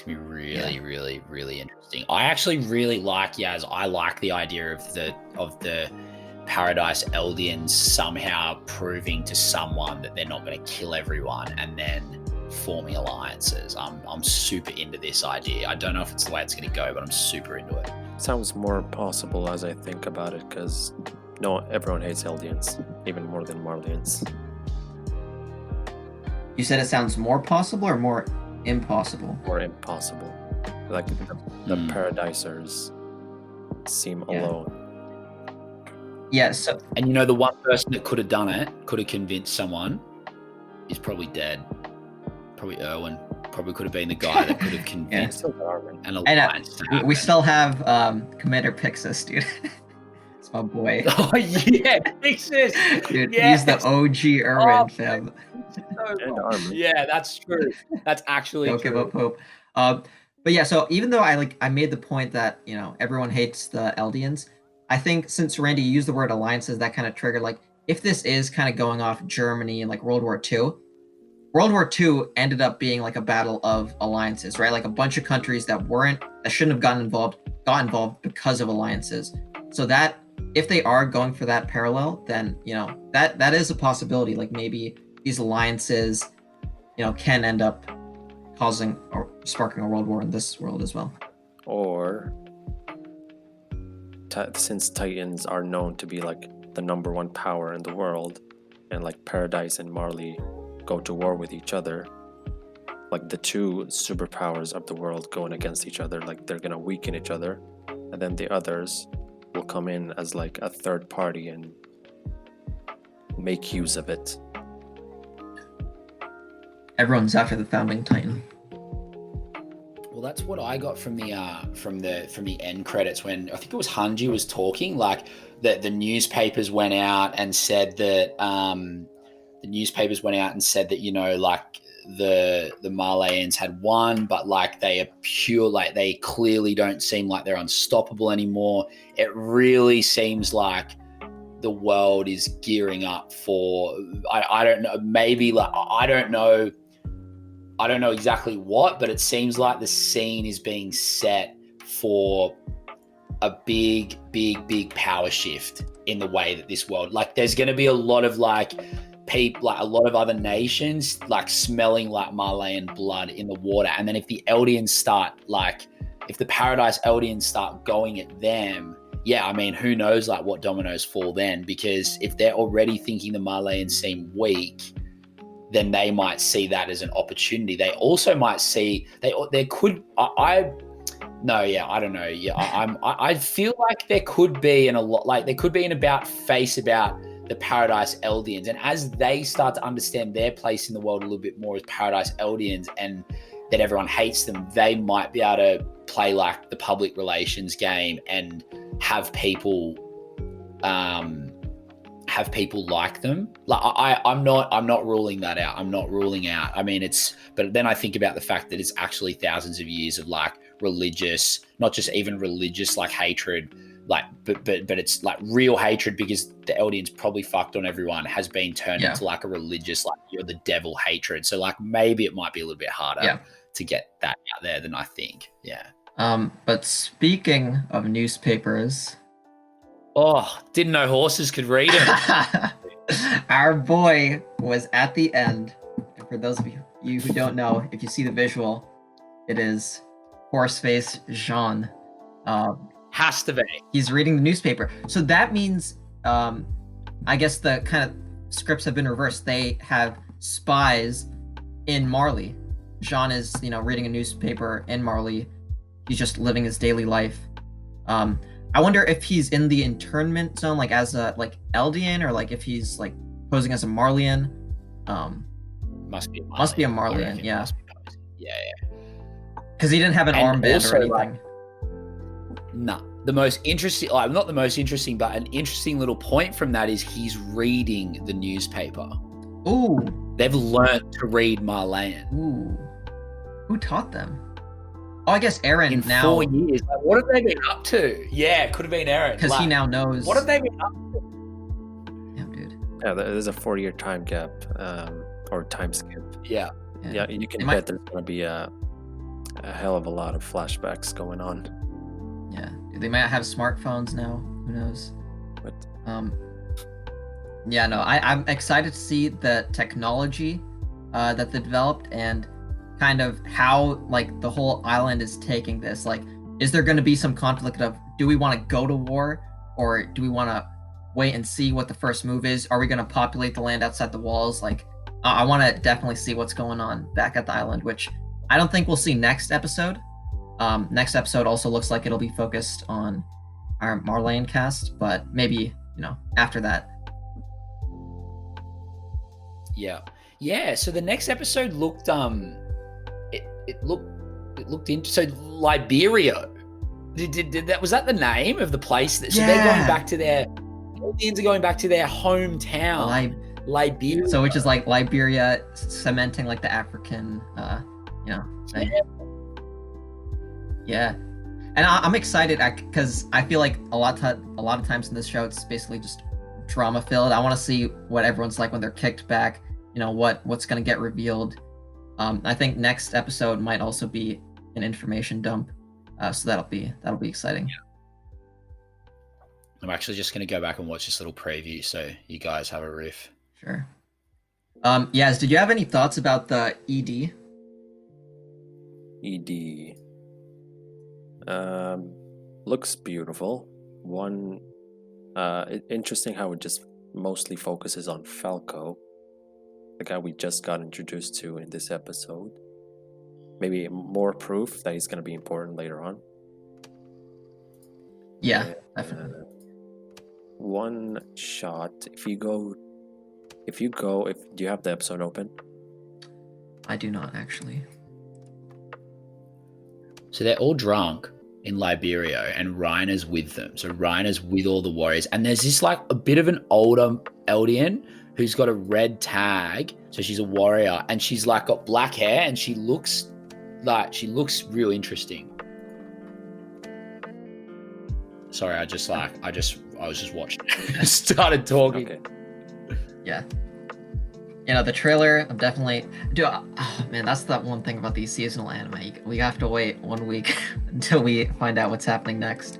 really, really, really interesting. I actually really like Yaz. I like the idea of the Paradise Eldians somehow proving to someone that they're not going to kill everyone, and then forming alliances. I'm super into this idea. I don't know if it's the way it's going to go, but I'm super into it. Sounds more possible as I think about it, because everyone hates Eldians, even more than Marleyans. You said it sounds more possible or more impossible? More impossible. Like the Paradisers seem alone. Yeah, so... And you know, the one person that could have done it, could have convinced someone, is probably dead. Probably Erwin. Probably could have been the guy that could have convinced an alliance. And we still have Commander Pixis, dude. It's my boy. Oh yeah, Pixis. Dude, yes. He's the OG Erwin, fam. Yeah, that's true. That's actually Don't true. give up hope. But yeah, so even though I made the point that, you know, everyone hates the Eldians, I think since Randy used the word alliances, that kind of triggered, like, if this is kind of going off Germany and like World War II, World War II ended up being like a battle of alliances, right? Like a bunch of countries that shouldn't have got involved because of alliances. So that, if they are going for that parallel, then, you know, that is a possibility. Like, maybe these alliances, you know, can end up causing or sparking a world war in this world as well. Or since Titans are known to be like the number one power in the world, and like Paradise and Marley go to war with each other, like the two superpowers of the world going against each other, like they're gonna weaken each other, and then the others will come in as like a third party and make use of it. Everyone's after the founding Titan. Well, that's what I got from the end credits when I think it was Hanji was talking. Like the newspapers went out and said that like the Malayans had won, but like they are pure, like they clearly don't seem like they're unstoppable anymore. It really seems like the world is gearing up for I don't know, maybe like I don't know exactly what, but it seems like the scene is being set for a big power shift in the way that this world, like there's going to be a lot of like people, like a lot of other nations like smelling like Malayan blood in the water. And then if the Eldians start, like if the Paradise Eldians start going at them, yeah, I mean, who knows like what dominoes fall then, because if they're already thinking the Malayans seem weak, then they might see that as an opportunity. They also might see there could I don't know. Yeah, I feel like there could be there could be an about face about the Paradise Eldians, and as they start to understand their place in the world a little bit more as Paradise Eldians, and that everyone hates them, they might be able to play like the public relations game and have people like them. Like I'm not ruling that out. I'm not ruling out. I mean, but then I think about the fact that it's actually thousands of years of like religious, not just even religious like hatred, like but it's like real hatred, because the Eldians probably fucked on everyone, has been turned into like a religious, like you're the devil hatred. So like maybe it might be a little bit harder to get that out there than I think. Yeah. But speaking of newspapers, didn't know horses could read them. Our boy was at the end. And for those of you who don't know, if you see the visual, it is Horseface Jean. Has to be. He's reading the newspaper. So that means, I guess the kind of scripts have been reversed. They have spies in Marley. Jean is, reading a newspaper in Marley. He's just living his daily life. I wonder if he's in the internment zone, like as a Eldian, or like if he's like posing as a Marleyan. Must be a Marleyan, yeah. Yeah. Because he didn't have an armband also, or anything. The most interesting, not the most interesting, but an interesting little point from that is he's reading the newspaper. Ooh. They've learnt to read Marleyan. Ooh. Who taught them? Oh, I guess Eren in now. 4 years. Like, what have they been up to? Yeah, it could have been Eren. Because he now knows. What have they been up to? Damn, dude. Yeah, there's a 4-year time gap, or time skip. Yeah, you can bet there's going to be a hell of a lot of flashbacks going on. Yeah, they might have smartphones now. Who knows? But yeah, no, I'm excited to see the technology that they developed, and kind of how like the whole island is taking this. Like, is there going to be some conflict of, do we want to go to war, or do we want to wait and see what the first move is? Are we going to populate the land outside the walls? Like, I want to definitely see what's going on back at the island, which I don't think we'll see next episode. Next episode also looks like it'll be focused on our Marleyan cast, but maybe, after that. Yeah. So the next episode looked it looked interesting. So Liberia, did that, was that the name of the place? So they're going back to their Indians are going back to their hometown, Liberia. So which is like Liberia cementing like the African, thing. Yeah. And I'm excited because I feel like a lot of times in this show it's basically just drama filled. I want to see what everyone's like when they're kicked back. What's going to get revealed. I think next episode might also be an information dump, so that'll be exciting. Yeah. I'm actually just going to go back and watch this little preview, so you guys have a riff. Sure. Yaz, did you have any thoughts about the ED? ED. Looks beautiful. One, interesting how it just mostly focuses on Falco, the guy we just got introduced to in this episode. Maybe more proof that he's going to be important later on. Yeah, definitely. One shot. Do you have the episode open? I do not actually. So they're all drunk in Liberia, and Reiner's with them. So Reiner's with all the warriors, and there's this like a bit of an older Eldian who's got a red tag. So she's a warrior, and she's like got black hair, and she looks real interesting. Sorry, I was just watching. Started talking. Okay. Yeah. You know, the trailer, I'm definitely... oh, man, that's that one thing about these seasonal anime. We have to wait 1 week until we find out what's happening next.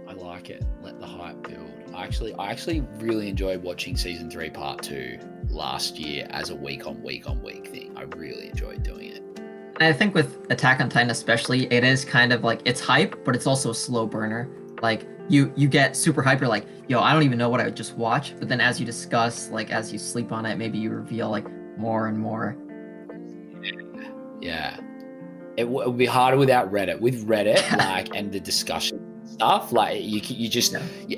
I like it. Let the hype build. I actually really enjoyed watching season 3 part 2 last year as a week on week thing. I really enjoyed doing it. And I think with Attack on Titan especially, it is kind of like, it's hype, but it's also a slow burner. Like, you get super hype, you're like, yo, I don't even know what I would just watch. But then as you discuss, like, as you sleep on it, maybe you reveal, like, more and more. Yeah. It would be harder without Reddit. With Reddit, like, and the discussion stuff, like, you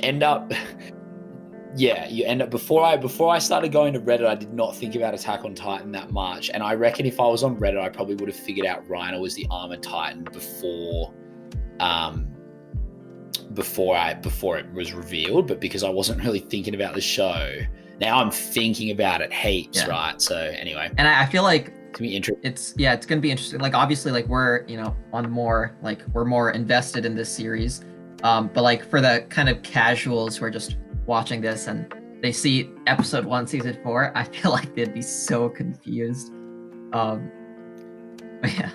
end up... Yeah, you end up before I started going to Reddit, I did not think about Attack on Titan that much. And I reckon if I was on Reddit, I probably would have figured out Reiner was the Armored Titan before it was revealed. But because I wasn't really thinking about the show, now I'm thinking about it heaps, right? So anyway. And I feel like it's gonna be interesting. It's gonna be interesting. Like, obviously, like, we're, you know, we're more invested in this series. But like for the kind of casuals who are just watching this and they see episode 1, season 4, I feel like they'd be so confused. But yeah.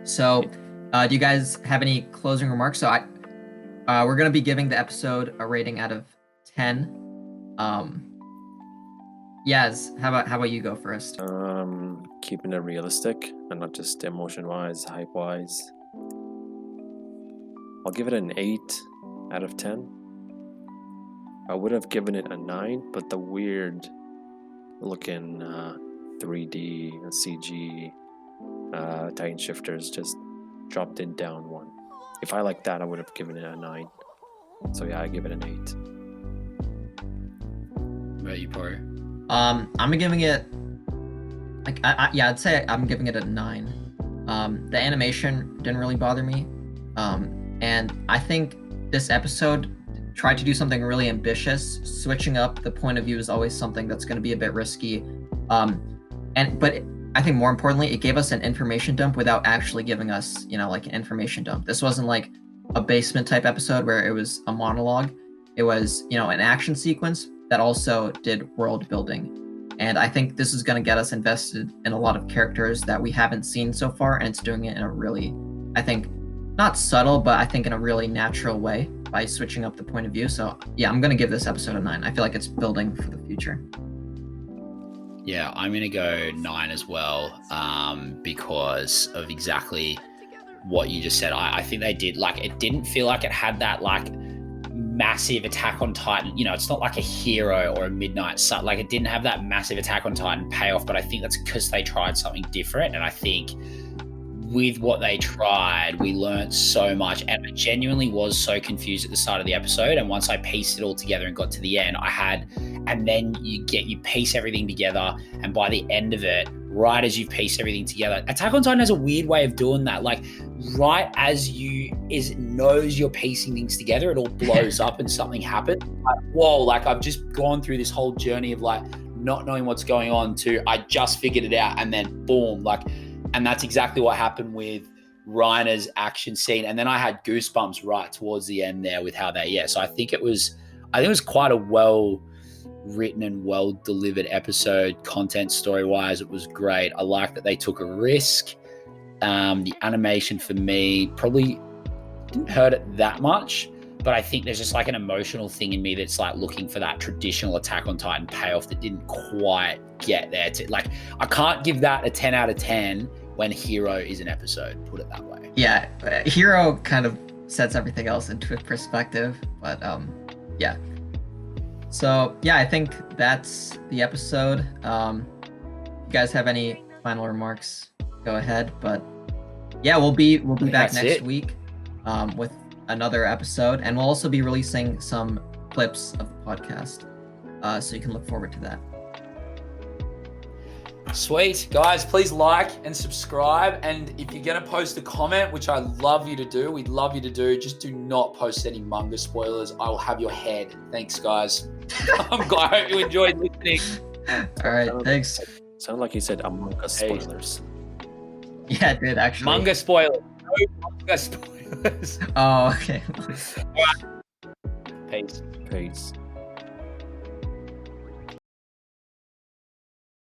So, do you guys have any closing remarks? So we're gonna be giving the episode a rating out of 10. Yaz, how about you go first? Keeping it realistic and not just emotion-wise, hype-wise. I'll give it an 8 out of 10. I would have given it a 9, but the weird looking 3D CG Titan shifters just dropped it down 1. If I liked that, I would have given it a 9. So yeah, I give it an 8. What about you, Pro? I'm giving it like I'd say I'm giving it a 9. The animation didn't really bother me, and I think this episode tried to do something really ambitious. Switching up the point of view is always something that's going to be a bit risky, but I think more importantly, it gave us an information dump without actually giving us, you know, like an information dump. This wasn't like a basement type episode where it was a monologue. It was, you know, an action sequence that also did world building. And I think this is going to get us invested in a lot of characters that we haven't seen so far, and it's doing it in a really, I think, not subtle, but I think in a really natural way by switching up the point of view. So yeah, I'm going to give this episode a 9. I feel like it's building for the future. Yeah, I'm going to go 9 as well, because of exactly what you just said. I think they did, like, it didn't feel like it had that, like, massive Attack on Titan. You know, it's not like a Hero or a Midnight Sun. Like, it didn't have that massive Attack on Titan payoff, but I think that's because they tried something different. And I think with what they tried, we learned so much, and I genuinely was so confused at the start of the episode. And once I pieced it all together and got to the end, and then you piece everything together, and by the end of it, right as you've pieced everything together, Attack on Titan has a weird way of doing that. Like, right as it knows you're piecing things together, it all blows up and something happens. Like, whoa, like, I've just gone through this whole journey of like not knowing what's going on to I just figured it out, and then boom, like. And that's exactly what happened with Reiner's action scene. And then I had goosebumps right towards the end there with how so I think it was quite a well written and well delivered episode. Content story wise, it was great. I like that they took a risk. The animation for me probably didn't hurt it that much, but I think there's just like an emotional thing in me that's like looking for that traditional Attack on Titan payoff that didn't quite get there. Like, I can't give that a 10 out of 10 when Hero is an episode, put it that way. Yeah, Hero kind of sets everything else into perspective, but yeah. So yeah, I think that's the episode. If you guys have any final remarks, go ahead. But yeah, we'll be back next week with another episode, and we'll also be releasing some clips of the podcast, so you can look forward to that. Sweet. Guys, please like and subscribe. And if you're going to post a comment, which I'd love you to do, we'd love you to do, just do not post any manga spoilers. I will have your head. Thanks, guys. I'm glad I hope you enjoyed listening. All right, thanks. Sound like he said Among Us spoilers. Yeah, it did actually. Manga spoilers. No manga spoilers. Oh, okay. Peace. Peace.